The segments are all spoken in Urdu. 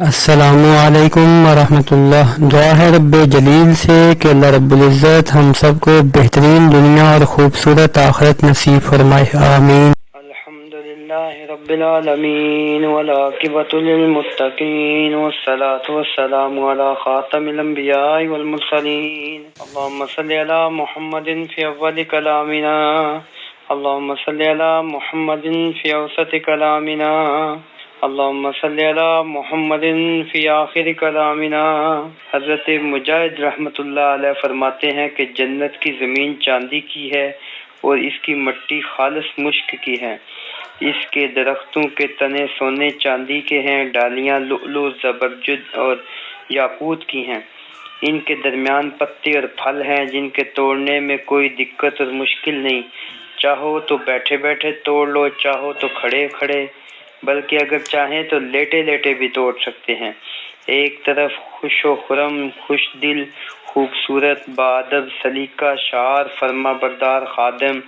السلام علیکم ورحمۃ اللہ۔ دعا ہے رب جلیل سے کہ اللہ رب العزت ہم سب کو بہترین دنیا اور خوبصورت آخرت نصیب فرمائے، آمین۔ الحمد للہ رب العالمین والعاقبۃ للمتقین والصلاة والسلام علی خاتم الانبیاء والمرسلین۔ اللہم صلی علی محمد فی اول کلامنا، اللہم صلی علی محمد فی اوسط کلامنا، اللہم صلی علی محمد فی آخر کلامنا۔ حضرت مجاہد رحمۃ اللہ علیہ فرماتے ہیں کہ جنت کی زمین چاندی کی ہے اور اس کی مٹی خالص مشک کی ہے، اس کے درختوں کے تنے سونے چاندی کے ہیں، ڈالیاں لؤلؤ زبرجد اور یاقوت کی ہیں، ان کے درمیان پتے اور پھل ہیں جن کے توڑنے میں کوئی دقت اور مشکل نہیں، چاہو تو بیٹھے بیٹھے توڑ لو، چاہو تو کھڑے کھڑے، بلکہ اگر چاہیں تو لیٹے لیٹے بھی توڑ سکتے ہیں۔ ایک طرف خوش و خرم، خوش دل، خوبصورت، باادب، سلیقہ، شعار فرما بردار خادم،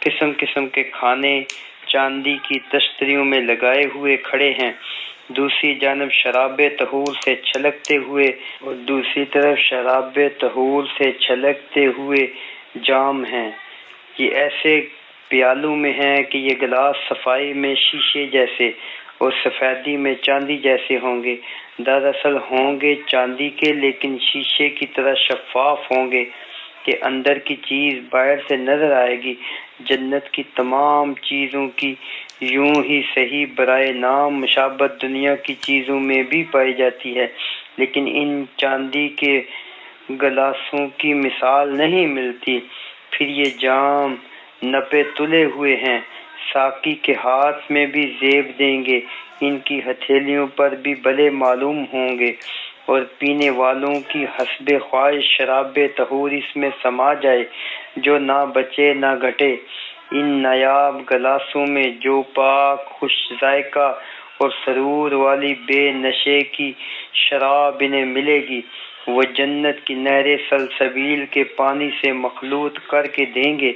قسم قسم کے کھانے چاندی کی تشتریوں میں لگائے ہوئے کھڑے ہیں، دوسری جانب شراب طہور سے چھلکتے ہوئے اور دوسری طرف شراب طہور سے چھلکتے ہوئے جام ہیں، یہ ایسے پیالوں میں ہیں کہ یہ گلاس صفائی میں شیشے جیسے اور سفیدی میں چاندی جیسے ہوں گے، دراصل ہوں گے چاندی کے لیکن شیشے کی طرح شفاف ہوں گے کہ اندر کی چیز باہر سے نظر آئے گی۔ جنت کی تمام چیزوں کی یوں ہی صحیح برائے نام مشابہت دنیا کی چیزوں میں بھی پائی جاتی ہے، لیکن ان چاندی کے گلاسوں کی مثال نہیں ملتی۔ پھر یہ جام نپے تلے ہوئے ہیں، ساقی کے ہاتھ میں بھی زیب دیں گے، ان کی ہتھیلیوں پر بھی بلے معلوم ہوں گے، اور پینے والوں کی حسب خواہش شراب طہور اس میں سما جائے جو نہ بچے نہ گھٹے۔ ان نایاب گلاسوں میں جو پاک خوش ذائقہ اور سرور والی بے نشے کی شراب انہیں ملے گی، وہ جنت کی نہریں سلسبیل کے پانی سے مخلوط کر کے دیں گے،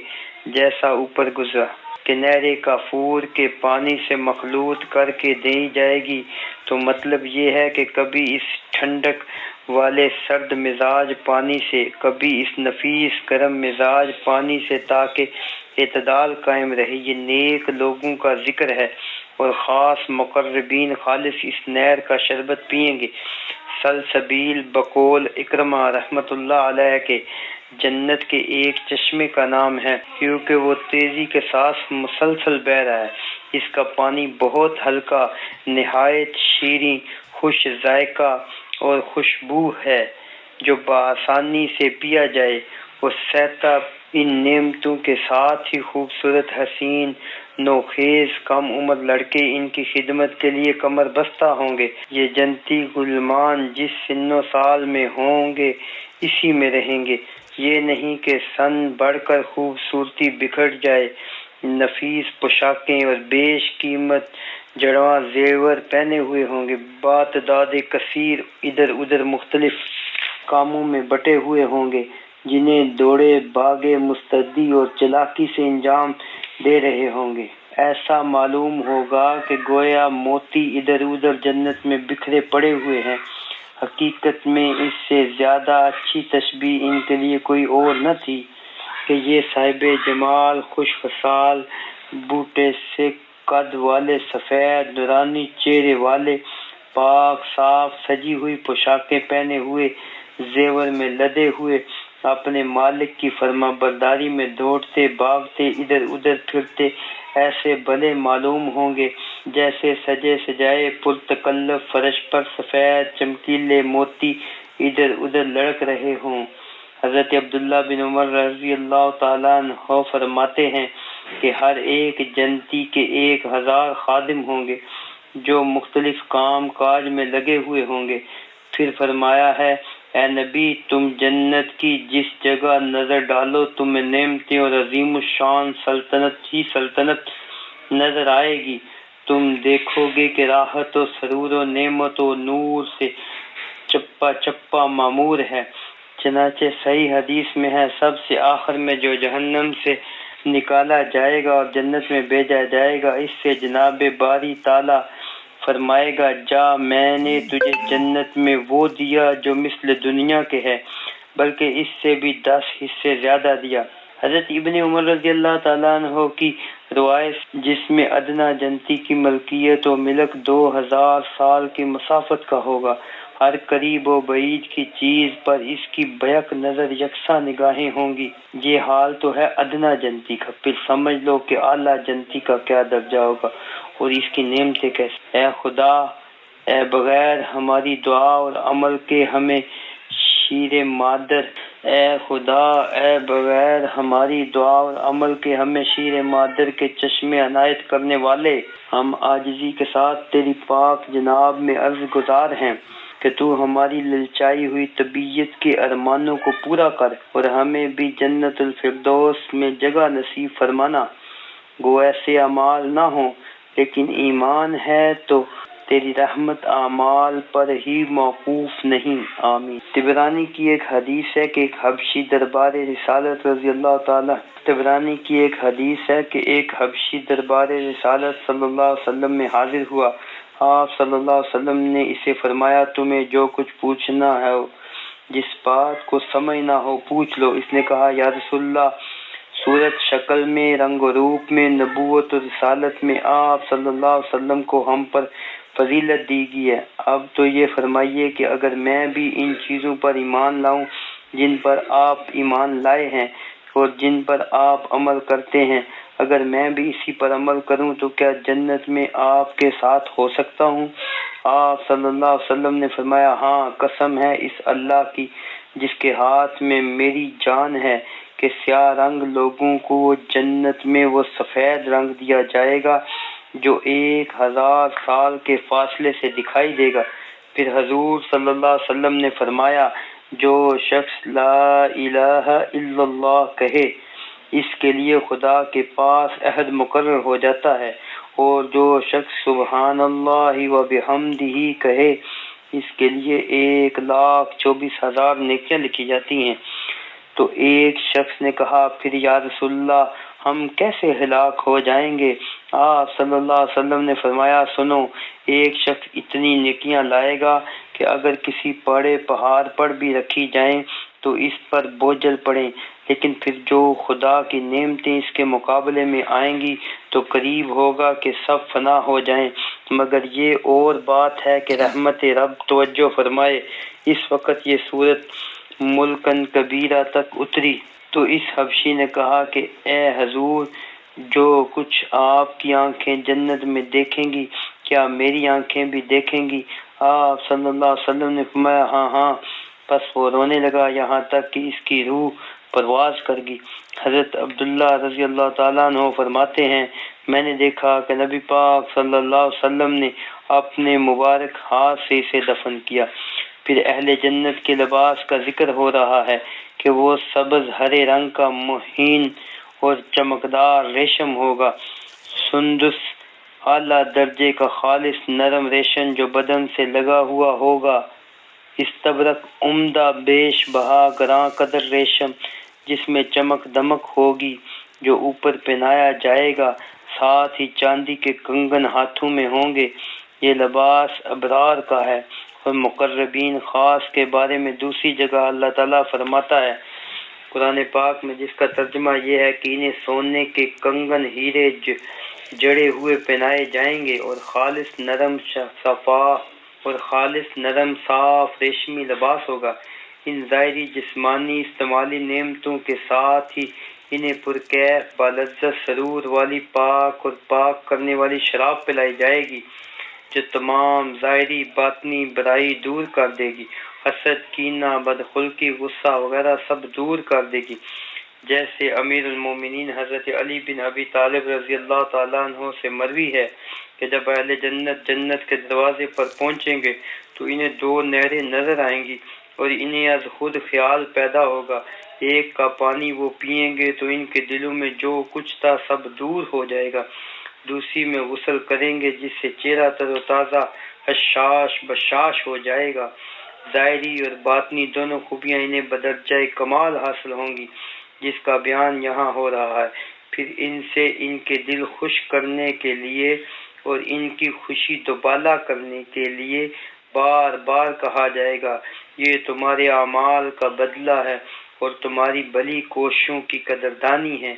جیسا اوپر گزرا کہ نہر کافور کے پانی سے مخلوط کر کے دی جائے گی، تو مطلب یہ ہے کہ کبھی اس ٹھنڈک والے سرد مزاج پانی سے، کبھی اس نفیس گرم مزاج پانی سے، تاکہ اعتدال قائم رہے۔ یہ نیک لوگوں کا ذکر ہے اور خاص مقربین خالص اس نہر کا شربت پئیں گے۔ سلسبیل بقول اکرمہ رحمۃ اللہ علیہ کے جنت کے ایک چشمے کا نام ہے، کیونکہ وہ تیزی کے ساتھ مسلسل بہہ رہا ہے، اس کا پانی بہت ہلکا، نہایت شیریں، خوش ذائقہ اور خوشبو ہے جو بآسانی سے پیا جائے، اور سہتا ان نعمتوں کے ساتھ ہی خوبصورت حسین نوخیز کم عمر لڑکے ان کی خدمت کے لیے کمر بستہ ہوں گے۔ یہ جنتی غلمان جس سن و سال میں ہوں گے اسی میں رہیں گے، یہ نہیں کہ سن بڑھ کر خوبصورتی بکھر جائے۔ نفیس پوشاکیں اور بیش قیمت جڑواں زیور پہنے ہوئے ہوں گے، بات داد کثیر ادھر ادھر مختلف کاموں میں بٹے ہوئے ہوں گے، جنہیں دوڑے بھاگے مستعدی اور چلاکی سے انجام دے رہے ہوں گے۔ ایسا معلوم ہوگا کہ گویا موتی ادھر ادھر جنت میں بکھرے پڑے ہوئے ہیں۔ حقیقت میں اس سے زیادہ اچھی تشبیہ ان کے لیے کوئی اور نہ تھی کہ یہ صاحب جمال، خوش خصال، بوٹے سے قد والے، سفید نورانی چہرے والے، پاک صاف سجی ہوئی پوشاکیں پہنے ہوئے، زیور میں لدے ہوئے، اپنے مالک کی فرما برداری میں دوڑتے بھاگتے ادھر ادھر پھرتے ایسے بھلے معلوم ہوں گے جیسے سجے سجائے پرتکلف فرش پر سفید چمکیلے موتی ادھر ادھر لڑک رہے ہوں۔ حضرت عبداللہ بن عمر رضی اللہ تعالیٰ عنہ فرماتے ہیں کہ ہر ایک جنتی کے 1000 خادم ہوں گے جو مختلف کام کاج میں لگے ہوئے ہوں گے۔ پھر فرمایا ہے، اے نبی، تم جنت کی جس جگہ نظر ڈالو تمہیں نعمتیں اور عظیم الشان سلطنت ہی سلطنت نظر آئے گی، تم دیکھو گے کہ راحت و سرور و نعمت و نور سے چپا چپا معمور ہے۔ چنانچہ صحیح حدیث میں ہے، سب سے آخر میں جو جہنم سے نکالا جائے گا اور جنت میں بھیجا جائے گا، اس سے جناب باری تعالیٰ فرمائے گا جا میں نے تجھے جنت میں وہ دیا جو مثل دنیا کے ہے، بلکہ اس سے بھی 10 حصے زیادہ دیا۔ حضرت ابن عمر رضی اللہ تعالیٰ عنہ کی روایت جس میں ادنا جنتی کی ملکیت و ملک 2000 سال کی مسافت کا ہوگا، ہر قریب و بعید کی چیز پر اس کی بیک نظر یکساں نگاہیں ہوں گی۔ یہ حال تو ہے ادنا جنتی کا، پھر سمجھ لو کہ اعلیٰ جنتی کا کیا درجہ ہوگا اور اس کی نعمتیں کیسے۔ اے خدا، اے بغیر ہماری دعا اور عمل کے ہمیں شیر مادر اے خدا، اے بغیر ہماری دعا اور عمل کے ہمیں شیر مادر کے چشمے عنایت کرنے والے، ہم عاجزی کے ساتھ تیری پاک جناب میں عرض گزار ہیں کہ تو ہماری للچائی ہوئی طبیعت کے ارمانوں کو پورا کر اور ہمیں بھی جنت الفردوس میں جگہ نصیب فرمانا۔ گو ایسے اعمال نہ ہوں، لیکن ایمان ہے تو تیری رحمت اعمال پر ہی موقوف نہیں۔ آمین۔ طبرانی کی ایک حدیث ہے کہ ایک حبشی دربار رسالت صلی اللہ علیہ وسلم میں حاضر ہوا۔ آپ صلی اللہ علیہ وسلم نے اسے فرمایا تمہیں جو کچھ پوچھنا ہے، جس بات کو سمجھ نہ ہو پوچھ لو۔ اس نے کہا یا رسول اللہ، صورت شکل میں، رنگ و روپ میں، نبوت و رسالت میں آپ صلی اللہ علیہ وسلم کو ہم پر فضیلت دی گئی ہے۔ اب تو یہ فرمائیے کہ اگر میں بھی ان چیزوں پر ایمان لاؤں جن پر آپ ایمان لائے ہیں اور جن پر آپ عمل کرتے ہیں، اگر میں بھی اسی پر عمل کروں تو کیا جنت میں آپ کے ساتھ ہو سکتا ہوں؟ آپ صلی اللہ علیہ وسلم نے فرمایا ہاں، قسم ہے اس اللہ کی جس کے ہاتھ میں میری جان ہے کہ سیاہ رنگ لوگوں کو جنت میں وہ سفید رنگ دیا جائے گا جو 1000 سال کے فاصلے سے دکھائی دے گا۔ پھر حضور صلی اللہ علیہ وسلم نے فرمایا جو شخص لا الہ الا اللہ کہے اس کے لیے خدا کے پاس عہد مقرر ہو جاتا ہے، اور جو شخص سبحان اللہ و بحمدہ کہے اس کے لیے 1,24,000 نیکیاں لکھی جاتی ہیں۔ تو ایک شخص نے کہا پھر یا رسول اللہ ہم کیسے ہلاک ہو جائیں گے؟ آپ صلی اللہ علیہ وسلم نے فرمایا سنو، ایک شخص اتنی نیکیاں لائے گا کہ اگر کسی بڑے پہاڑ پر بھی رکھی جائیں تو اس پر بوجھل پڑیں، لیکن پھر جو خدا کی نعمتیں اس کے مقابلے میں آئیں گی تو قریب ہوگا کہ سب فنا ہو جائیں، مگر یہ اور بات ہے کہ رحمت رب توجہ فرمائے۔ اس وقت یہ صورت ملکن کبیرہ تک اتری تو اس حبشی نے کہا کہ اے حضور، جو کچھ آپ کی آنکھیں جنت میں دیکھیں گی کیا میری آنکھیں بھی دیکھیں گی؟ آپ صلی اللہ علیہ وسلم نے فرمایا ہاں ہاں۔ پس وہ رونے لگا یہاں تک کہ اس کی روح پرواز کر گئی۔ حضرت عبداللہ رضی اللہ تعالیٰ عنہ فرماتے ہیں میں نے دیکھا کہ نبی پاک صلی اللہ علیہ وسلم نے اپنے مبارک ہاتھ سے اسے دفن کیا۔ پھر اہل جنت کے لباس کا ذکر ہو رہا ہے کہ وہ سبز ہرے رنگ کا مہین اور چمکدار ریشم ہوگا، سندس اعلیٰ درجے کا خالص نرم ریشم جو بدن سے لگا ہوا ہوگا، استبرق عمدہ بیش بہا گراں قدر ریشم جس میں چمک دمک ہوگی جو اوپر پہنایا جائے گا، ساتھ ہی چاندی کے کنگن ہاتھوں میں ہوں گے۔ یہ لباس ابرار کا ہے۔ اور مقربین خاص کے بارے میں دوسری جگہ اللہ تعالیٰ فرماتا ہے قرآن پاک میں، جس کا ترجمہ یہ ہے کہ انہیں سونے کے کنگن ہیرے جڑے ہوئے پہنائے جائیں گے اور خالص نرم صاف ریشمی لباس ہوگا۔ ان ظاہری جسمانی استعمالی نعمتوں کے ساتھ ہی انہیں پرکیف بالذت سرور والی پاک اور پاک کرنے والی شراب پلائی جائے گی جو تمام ظاہری باطنی برائی دور کر دے گی، حسد، کینہ، بدخلقی، غصہ وغیرہ سب دور کر دے گی۔ جیسے امیر المومنین حضرت علی بن ابی طالب رضی اللہ تعالیٰ عنہ سے مروی ہے کہ جب اہل جنت کے دروازے پر پہنچیں گے تو انہیں 2 نہریں نظر آئیں گی اور انہیں از خود خیال پیدا ہوگا، ایک کا پانی وہ پئیں گے تو ان کے دلوں میں جو کچھ تھا سب دور ہو جائے گا، دوسری میں غسل کریں گے جس سے چہرہ تر و تازہ حشاش بشاش ہو جائے گا، ظاہری اور باطنی دونوں خوبیاں انہیں بدرجہ کمال حاصل ہوں گی جس کا بیان یہاں ہو رہا ہے۔ پھر ان سے ان کے دل خوش کرنے کے لیے اور ان کی خوشی دوبالا کرنے کے لیے بار بار کہا جائے گا یہ تمہارے اعمال کا بدلہ ہے اور تمہاری بلی کوششوں کی قدردانی ہے۔